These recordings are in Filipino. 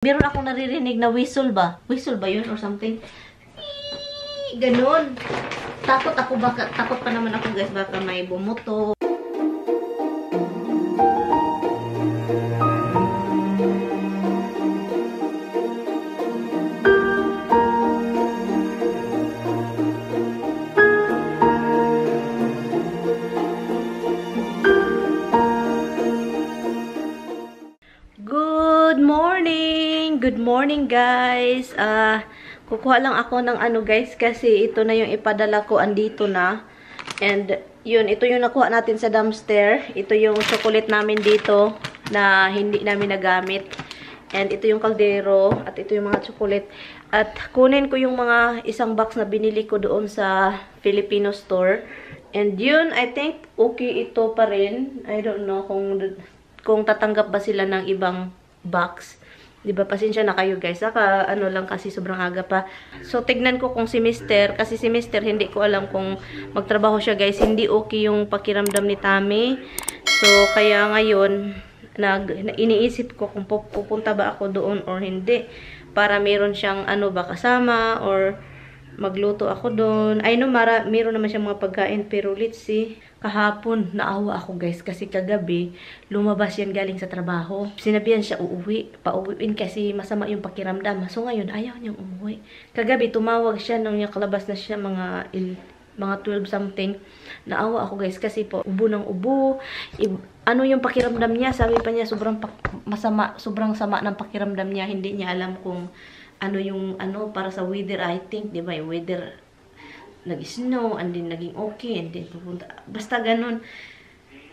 Meron akong naririnig na whistle ba? Whistle ba yun or something? Ganon. Takot pa naman ako guys, baka may bumuto. Good morning guys. Kukuha lang ako ng ano guys kasi ito na yung ipadala ko, andito na. And yun, ito yung nakuha natin sa dumpster. Ito yung chocolate namin dito na hindi namin nagamit. And ito yung kaldero at ito yung mga chocolate. At kunin ko yung mga isang box na binili ko doon sa Filipino store. And yun, I think okay ito pa rin. I don't know kung tatanggap ba sila ng ibang box. Diba, pasensya na kayo guys. Saka, ano lang kasi sobrang aga pa. So, tignan ko kung si Mister. Kasi si Mister, hindi ko alam kung magtrabaho siya guys. Hindi okay yung pakiramdam ni Tami. So, kaya ngayon, iniisip ko kung pupunta ba ako doon or hindi. Para meron siyang ano ba kasama or magluto ako doon. I know, meron naman siyang mga pagkain. Pero let's see. Kahapon, naawa ako guys. Kasi kagabi, lumabas yan galing sa trabaho. Sinabihan siya uuwi. Pauwiin kasi masama yung pakiramdam. So ngayon, ayaw niyang umuwi. Kagabi, tumawag siya nung kalabas na siya mga 12 something. Naawa ako guys. Kasi po, ubo ng ubo. Ano yung pakiramdam niya? Sabi pa niya, sobrang sama ng pakiramdam niya. Hindi niya alam kung ano yung para sa weather. I think, di ba, yung weather nag-snow, and then naging okay, and then pupunta. Basta ganun.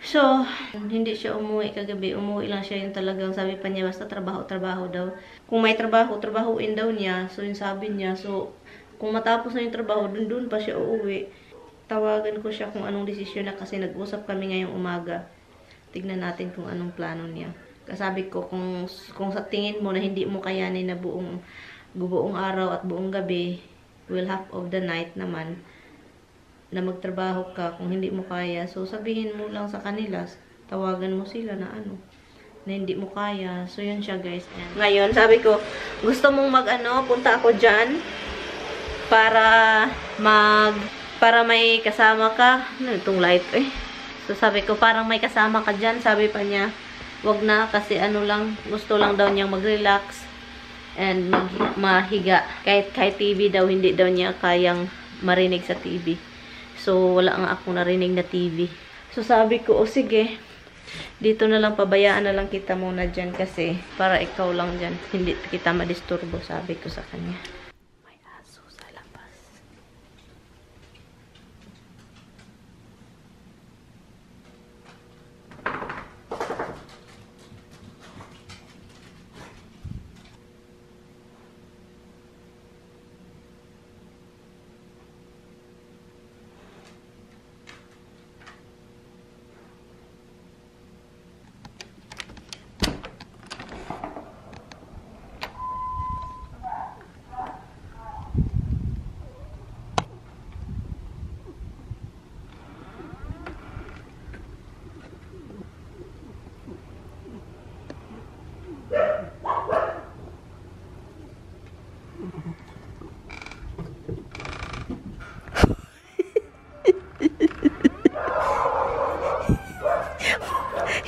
So, hindi siya umuwi kagabi. Umuwi lang siya yung talagang sabi pa niya, basta trabaho daw. Kung may trabahuin daw niya. So, yung sabi niya. So, kung matapos na yung trabaho, dun pa siya uuwi. Tawagan ko siya kung anong desisyon na kasi nag-usap kami ngayong umaga. Tignan natin kung anong plano niya. Kasabi ko, kung sa tingin mo na hindi mo kayanin na buong araw at buong gabi, half of the night naman na magtrabaho ka, kung hindi mo kaya, so sabihin mo lang sa kanila, tawagan mo sila na na hindi mo kaya. So yun siya guys. Ngayon sabi ko, gusto mong punta ako dyan para may kasama ka. Ano itong light So sabi ko, parang may kasama ka dyan. Sabi pa niya, wag na kasi gusto lang daw niyang mag-relax and mahiga. Kahit TV daw, hindi daw niya kayang marinig sa TV. So, wala nga akong narinig na TV. So, sabi ko, sige, dito na lang, pabayaan na lang kita muna dyan kasi para ikaw lang dyan. Hindi kita madisturbo, sabi ko sa kanya. May aso sa labas.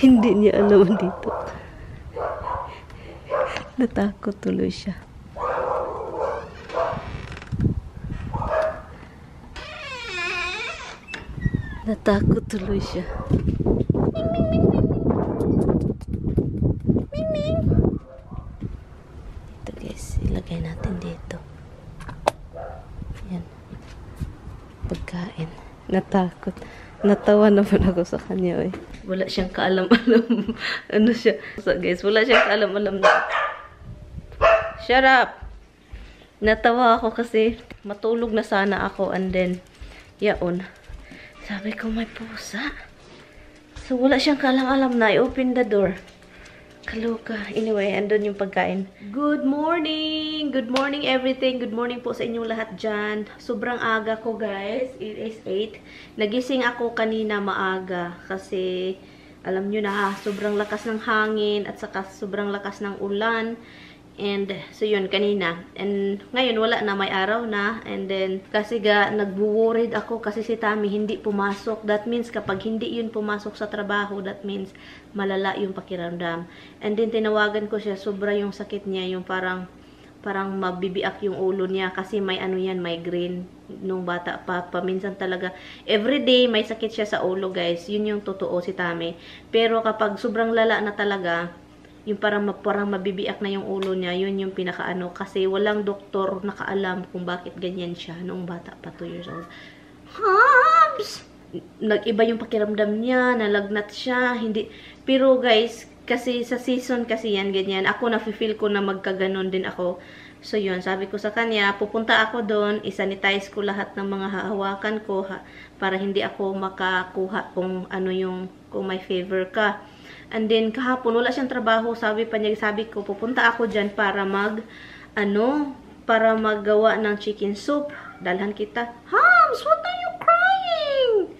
Hindi niya alam dito. Natakot tuloy siya. Natakot tuloy siya. Ito guys, ilagay natin dito. Yan. Pagkain. Natakot. Natawa naman ako sa kanya Wala siyang kaalam-alam. Siya? So guys, wala siyang kaalam-alam na. Shut up! Natawa ako kasi matulog na sana ako and then, yaon. Sabi ko, may pusa. So wala siyang kaalam-alam na. I-open the door. Kaloka. Anyway, andun yung pagkain. Good morning! Good morning everything. Good morning po sa inyong lahat dyan. Sobrang aga ko guys. It is 8. Nagising ako kanina maaga. Kasi, alam nyo na sobrang lakas ng hangin at saka sobrang lakas ng ulan. And so yun kanina. And ngayon wala na, may araw na. And then kasi nagwo-worried ako kasi si Tami hindi pumasok. That means kapag hindi yun pumasok sa trabaho, that means malala yung pakiramdam. And then tinawagan ko siya, sobra yung sakit niya, yung parang mabibiak yung ulo niya kasi may ano yan, migraine nung bata pa. Paminsan talaga everyday may sakit siya sa ulo, guys. Yun yung totoo si Tami. Pero kapag sobrang lala na talaga, yung parang mabibiak na yung ulo niya, yun yung pinakaano. Kasi walang doktor nakaalam kung bakit ganyan siya nung bata pa, 2 years old. Hams! Nag-iba yung pakiramdam niya, nalagnat siya, hindi. Pero guys, kasi sa season kasi yan, ganyan. Ako nafe-feel ko na magkaganon din ako. So yun, sabi ko sa kanya, pupunta ako doon, isanitize ko lahat ng mga hahawakan ko para hindi ako makakuha kung ano yung, kung may fever ka. And then, kahapon, wala siyang trabaho. Sabi ko, pupunta ako dyan para para maggawa ng chicken soup. Dalhan kita. Hams, what are you crying?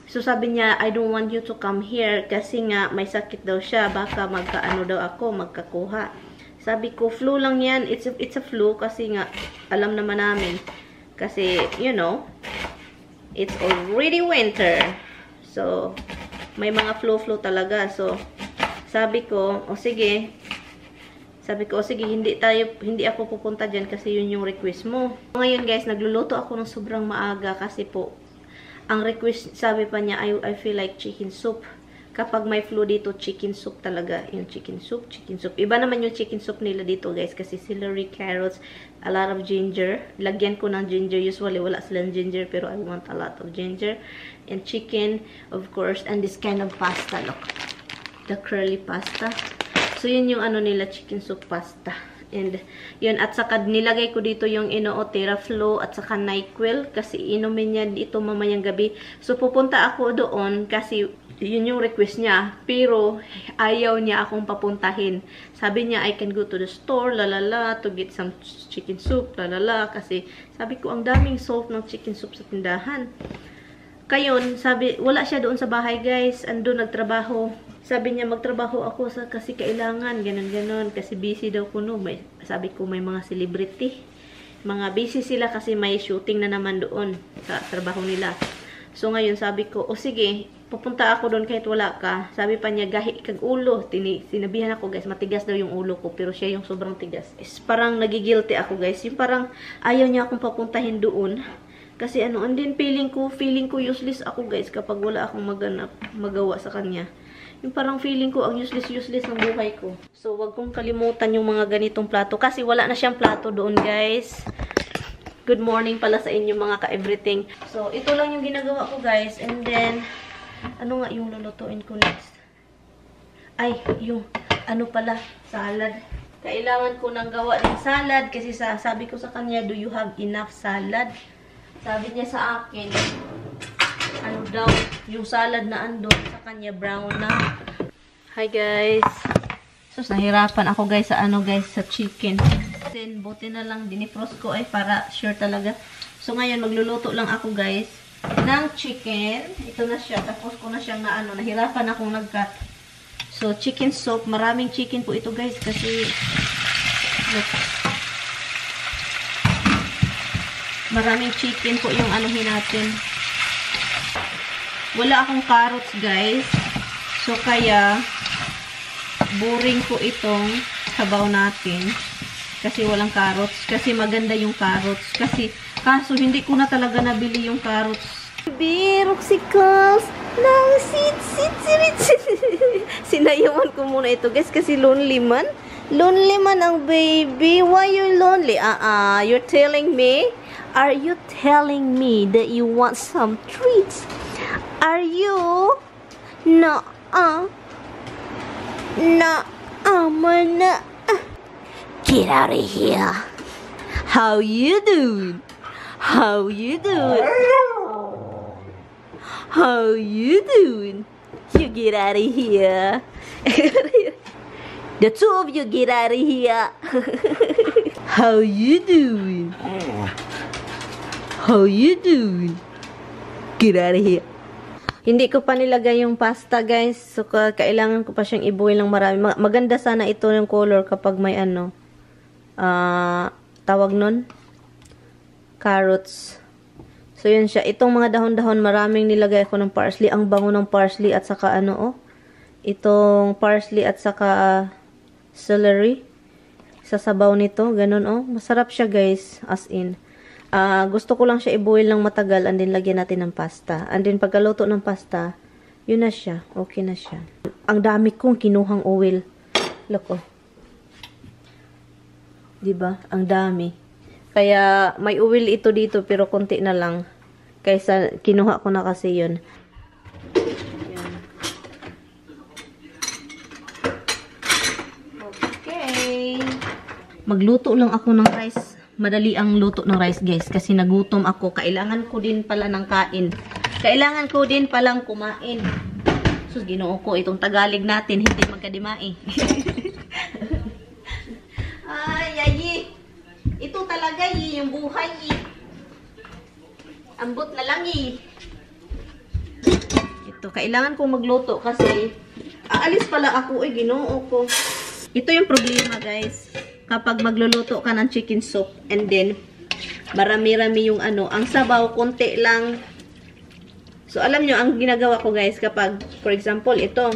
So, sabi niya, I don't want you to come here kasi nga, may sakit daw siya. Baka magkakuha. Sabi ko, flu lang yan. It's a flu kasi nga, alam naman namin. Kasi, you know, it's already winter. So, may mga flu talaga. So, sabi ko, o sige, hindi ako pupunta dyan kasi yun yung request mo. Ngayon guys, nagluluto ako ng sobrang maaga kasi po, ang request, sabi pa niya, I feel like chicken soup. Kapag may flu dito, chicken soup talaga. Yung chicken soup. Iba naman yung chicken soup nila dito guys kasi celery, carrots, a lot of ginger. Lagyan ko ng ginger. Usually, wala silang ginger pero I want a lot of ginger. And chicken, of course. And this kind of pasta, look. The curly pasta. So, yun yung ano nila, chicken soup pasta. And, yun. At saka, nilagay ko dito yung Theraflu at saka NyQuil. Kasi, inumin niya dito mamayang gabi. So, pupunta ako doon kasi yun yung request niya. Pero, ayaw niya akong papuntahin. Sabi niya, I can go to the store, lalala, to get some chicken soup, lalala. Kasi, sabi ko, ang daming soap ng chicken soup sa tindahan. Kayon, sabi, wala siya doon sa bahay, guys. Andun nagtrabaho. Sabi niya, magtrabaho ako kasi kailangan, ganon. Kasi busy daw ko, no. Sabi ko, may mga celebrity. Mga busy sila kasi may shooting na naman doon sa trabaho nila. So, ngayon, sabi ko, o sige, pupunta ako doon kahit wala ka. Sabi pa niya, gahi kag ulo. Sinabihan ako, guys, matigas daw yung ulo ko. Pero siya yung sobrang tigas. Parang nagigilty ako, guys. Yung parang ayaw niya akong papuntahin doon. Kasi and then feeling ko useless ako, guys, kapag wala akong magawa sa kanya. Yung parang feeling ko ang useless ng buhay ko. So, wag kong kalimutan yung mga ganitong plato. Kasi wala na siyang plato doon, guys. Good morning pala sa inyo mga ka-everything. So, ito lang yung ginagawa ko, guys. And then, ano nga yung lulutuin ko next? Ay, yung, salad. Kailangan ko nang gawa ng salad kasi sabi ko sa kanya, do you have enough salad? Sabi niya sa akin, yung salad na andun sa kanya, brown na. Hi, guys. So, nahirapan ako, guys, sa chicken. Then, buti na lang dinifrost ko para sure talaga. So, ngayon, magluluto lang ako, guys, ng chicken. Ito na siya. Tapos ko na siyang nahirapan akong nag-cut. So, chicken soup. Maraming chicken po ito, guys, kasi look. Maraming chicken po yung anuhin natin. Wala akong carrots, guys. So, kaya boring po itong sabaw natin. Kasi walang carrots. Kasi maganda yung carrots. Kaso hindi ko na talaga nabili yung carrots. Baby, Roxicles! Sinayawan ko muna ito, guys. Kasi lonely man. Lonely man ang baby. Why you lonely? You're telling me? Are you telling me that you want some treats? Are you? No. No. No. Get out of here. How you doing? How you doing? How you doing? You get out of here. The two of you get out of here. How you doing? How you doing? Get out of here. Hindi ko pa nilagay yung pasta, guys. So, kailangan ko pa siyang i-boil ng marami. Maganda sana ito yung color kapag may ano, tawag nun? Carrots. So, yun siya. Itong mga dahon-dahon, maraming nilagay ako ng parsley. Ang bango ng parsley at saka ano, oh. Itong parsley at saka celery. Sa sabaw nito. Ganun, oh. Masarap siya, guys. As in. Gusto ko lang siya i-boil ng matagal and then lagyan natin ng pasta. And then pagkaluto ng pasta, yun na siya. Okay na siya. Ang dami kong kinuhang oil. Look, oh. Diba? Ang dami. Kaya may oil ito dito pero konti na lang. Kaysa kinuha ko na kasi yun. Yan. Okay. Magluto lang ako ng rice. Madali ang luto ng rice, guys. Kasi nagutom ako. Kailangan ko din pala ng kain. Kailangan ko din palang kumain. Sus, ginoo ko. Itong Tagalog natin, hindi magkadimai. Ay. Ito talaga, yung buhay. Ambot na lang, Ito, kailangan kong magluto kasi aalis pala ako, ginoo ko. Ito yung problema, guys. Kapag magluluto ka ng chicken soup and then marami-rami yung ano, ang sabaw konti lang. So alam nyo, ang ginagawa ko, guys, kapag for example ito,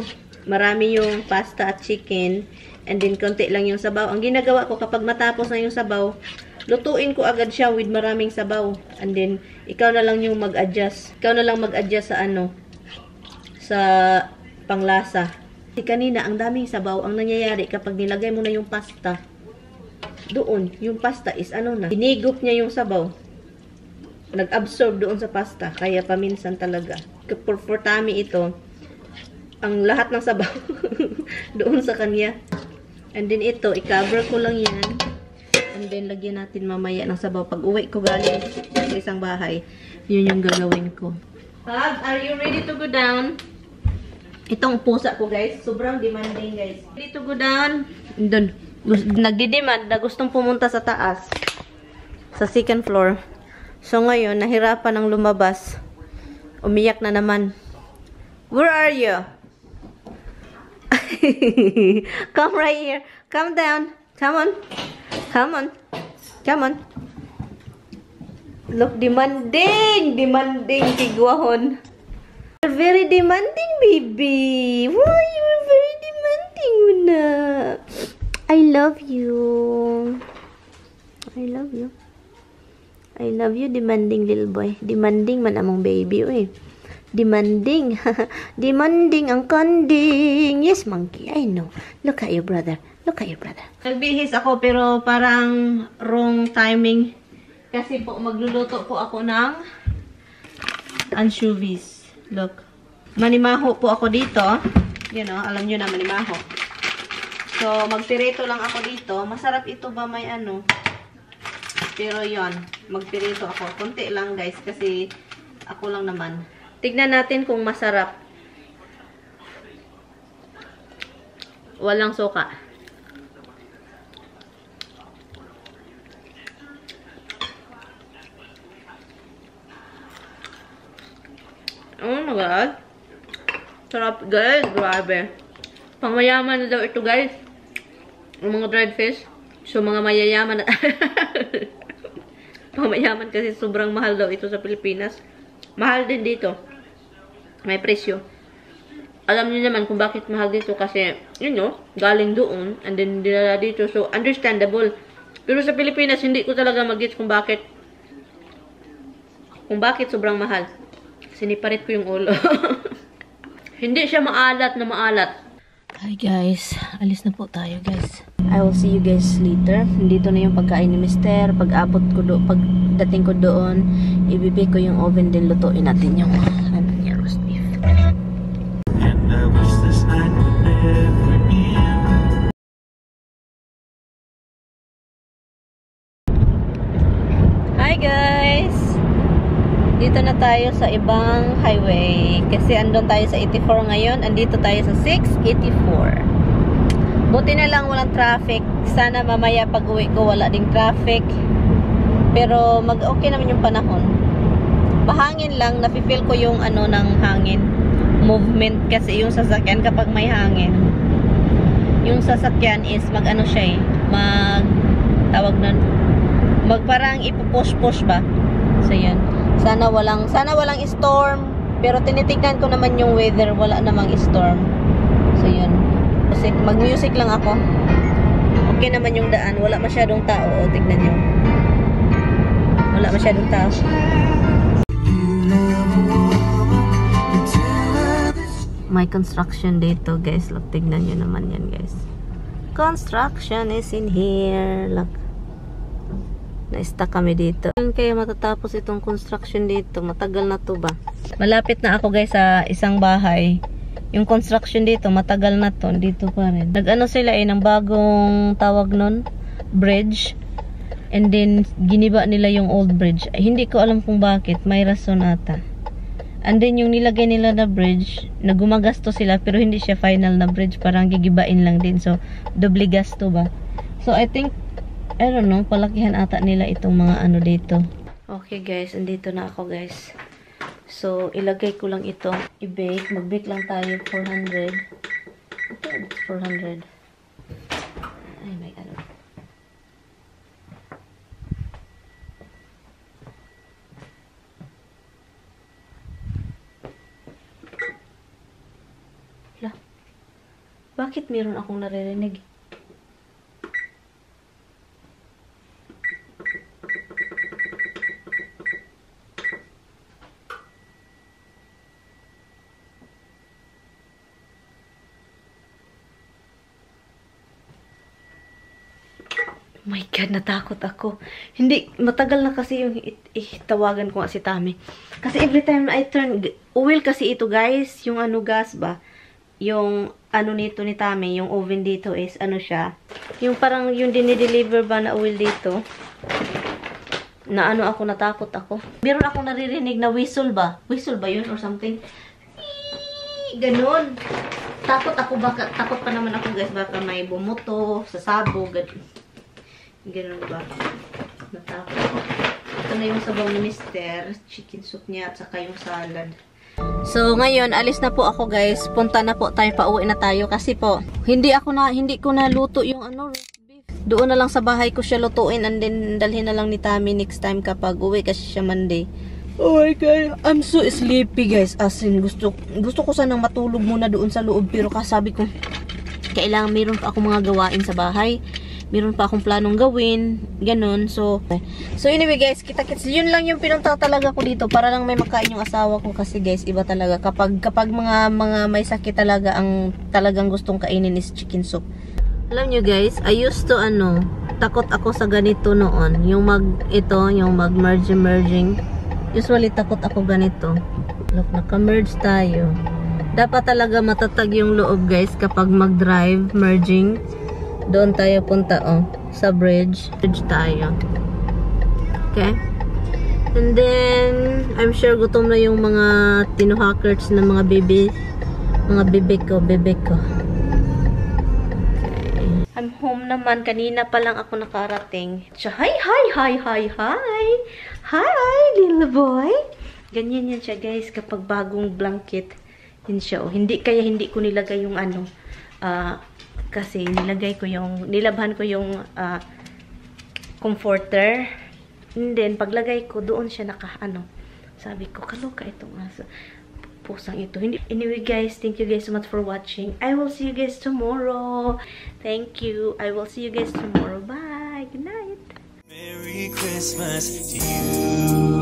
marami yung pasta at chicken and then konti lang yung sabaw. Ang ginagawa ko kapag matapos na yung sabaw, lutuin ko agad siya with maraming sabaw. And then ikaw na lang yung mag-adjust. Ikaw na lang mag-adjust sa ano, sa panglasa. Kasi kanina ang daming sabaw. Ang nangyayari kapag nilagay mo na yung pasta doon, yung pasta is ano na, hinigop niya yung sabaw. Nag-absorb doon sa pasta. Kaya paminsan talaga. For tummy ito, ang lahat ng sabaw doon sa kanya. And then ito, i-cover ko lang yan. And then lagyan natin mamaya ng sabaw. Pag uwi ko galing sa isang bahay, yun yung gagawin ko. Hub, are you ready to go down? Itong pusa ko, guys, sobrang demanding, guys. Ready to go down? Doon. Nagdidemand na gustong pumunta sa taas. Sa second floor. So ngayon, nahirapan ng lumabas. Umiyak na naman. Where are you? Come right here. Come down. Come on. Come on. Come on. Look, demanding. Demanding, tigwahon. You're very demanding, baby. Why you're very demanding, Muna? I love you. I love you. I love you, demanding little boy. Demanding man among baby, uy. Demanding. Demanding ang kanding. Yes, monkey. I know. Look at you, brother. Look at you, brother. Nagbihis ako pero parang wrong timing. Kasi po magluluto po ako ng anchovies. Look. Manimaho po ako dito. You know, alam nyo na manimaho. So, magpirito lang ako dito. Masarap ito ba may ano? Pero yon, magpirito ako. Kunti lang, guys, kasi ako lang naman. Tignan natin kung masarap. Walang suka. Oh my God. Sarap, guys. Grabe. Pangmayaman na daw ito, guys. Yung mga dried fish. So, mga mayayaman na. Pangmayaman kasi sobrang mahal daw ito sa Pilipinas. Mahal din dito. May presyo. Alam niyo naman kung bakit mahal dito kasi, you know, galing doon and then dinala dito. So, understandable. Pero sa Pilipinas, hindi ko talaga mag-gets kung bakit sobrang mahal. Siniparit ko yung ulo. Hindi siya maalat na maalat. Hi guys, alis na po tayo, guys. I will see you guys later. Dito na yung pagkain ni Mister. Pag dating ko doon, ibibig ko yung oven din, lutuin natin yung ano niya, roast beef. And I wish this night would never end. Hi guys. Dito na tayo sa ibang highway. Kasi andun tayo sa 84 ngayon. Andito tayo sa 684. Buti na lang walang traffic. Sana mamaya pag uwi ko wala ding traffic. Pero okay naman yung panahon. Mahangin lang. Nafe-feel ko yung ano ng hangin. movement kasi yung sasakyan kapag may hangin. Yung sasakyan is mag-ano siya eh, tawag nun, parang ipupush-push ba? So yun. Sana walang storm. Pero tinitignan ko naman yung weather, wala namang storm. So yun. Mag-music lang ako. Okay naman yung daan, wala masyadong tao. O, tignan nyo. Wala masyadong tao. May construction dito, guys. Look, tignan nyo naman yan, guys. Construction is in here. Look. Na-stuck kami dito. Kaya matatapos itong construction dito. Matagal na to ba? Malapit na ako, guys, sa isang bahay. Yung construction dito, matagal na to. Dito pa rin. Nag-ano sila ng bagong tawag nun? Bridge. And then, giniba nila yung old bridge. Hindi ko alam kung bakit. May rason ata. And then, yung nilagay nila na bridge, nagumaгаsto sila, pero hindi siya final na bridge. Parang gigibain lang din. So, doble gasto ba? So, I think, I don't know, palakihan ata nila itong mga ano dito. Okay, guys. Andito na ako, guys. So, ilagay ko lang ito. I-bake. Mag-bake lang tayo. 400. Ito, it's 400. Ay, my God. Bakit meron akong naririnig? Oh my God, natakot ako. Hindi, matagal na kasi yung tawagan ko nga si Tami. Kasi every time na I turn, oil kasi ito guys, yung ano gas ba? Yung ano nito ni Tami, yung oven dito is ano siya, yung parang yung dinideliver ba na oil dito, na ano ako, natakot ako. Meron akong naririnig na whistle ba yun or something, ganon. Takot ako, takot pa naman ako guys, baka may bumuto, sasabog, ganon ba, natakot ako. Ito na yung sabaw ni Mister, chicken soup niya at saka yung salad. So, ngayon, alis na po ako guys. Punta na po tayo, pauwi na tayo. Kasi po, hindi ko na luto yung ano, roast beef. Doon na lang sa bahay ko siya lutuin and then dalhin na lang ni Tami next time kapag uwi kasi siya Monday. Oh my God, I'm so sleepy guys. As in, gusto ko sanang matulog muna doon sa loob. Pero kasabi ko, kailangan meron pa akong mga gawain sa bahay. Meron pa akong planong gawin, ganun. So anyway guys, kita-kits. Yun lang yung pinunta talaga ko dito para lang may makain yung asawa ko kasi guys, iba talaga kapag mga may sakit talaga, ang talagang gustong kainin is chicken soup. Alam nyo guys, I used to takot ako sa ganito noon, yung mag-merging. Usually takot ako ganito. Look, naka-merge tayo. Dapat talaga matatag yung loob guys kapag mag-drive, merging. Doon tayo punta, sa bridge. Bridge tayo. Okay? And then, I'm sure gutom na yung mga tinuhackers na mga bebe ko. Okay. I'm home naman. Kanina pa lang ako nakarating. So, hi, little boy. Ganyan yan siya, guys. Kapag bagong blanket, yun siya, Hindi ko nilagay yung kasi nilabhan ko yung comforter. And then, paglagay ko, doon siya sabi ko, kaloka itong pusang ito. Anyway guys, thank you guys so much for watching. I will see you guys tomorrow. Thank you. I will see you guys tomorrow. Bye. Good night. Merry Christmas to you.